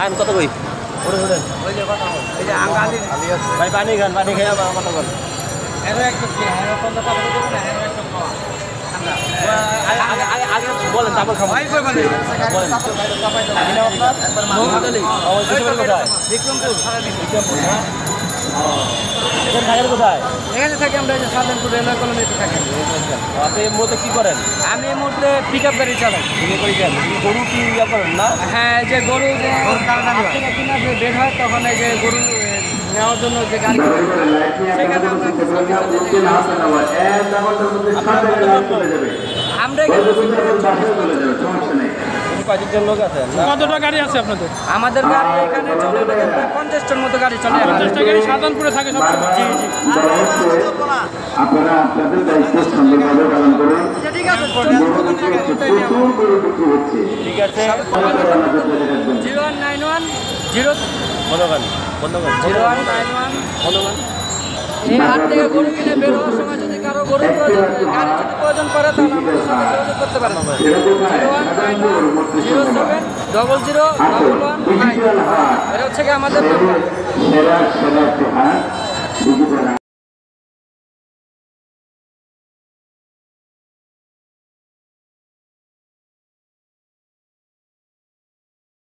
আইন কত কই ভাই পানি খান পানি খেয়ে কত বল আগে বলেন তারপর খাবো বলেন মোহাম্মদ আলী বিক্রমপুর এখানে থাকেন কোথায়? এখানে থাকি আমরা সাধারণপুর রেলওয়ে কলোনিতে থাকি। আপনি এই মুহূর্তে কী করেন? আমি এই মুহূর্তে পিক আপ গাড়ি চালাই। গরু কি ইয়া করেন না? হ্যাঁ, যে গরু কিনা যে বের হয় তখন এই যে গরু নেওয়ার জন্য যে গাড়ি সেখানে আমরা কয়েকজন লোক আছে কতটা গাড়ি আছে আপনাদের? আমাদের গাড়ি এখানে চলে 50টার মতো গাড়ি চলে। 50টা গাড়ি সাধারণপুরে থাকে সবসময়। জি জি আপনারা আপনাদের দায়িত্ব সুন্দরভাবে পালন করুন। ঠিক আছে ঠিক আছে 0191 বন্ধগান 0191 বন্ধগান এই হাট থেকে গরু কিনে বের হওয়ার সময় যদি কারো গরু প্রয়োজন গাড়ি যদি প্রয়োজন করে তাহলে আমাদের সাথে যোগাযোগ করতে পারেন। 0191 07001111 এটা হচ্ছে কি আমাদের নাম্বার।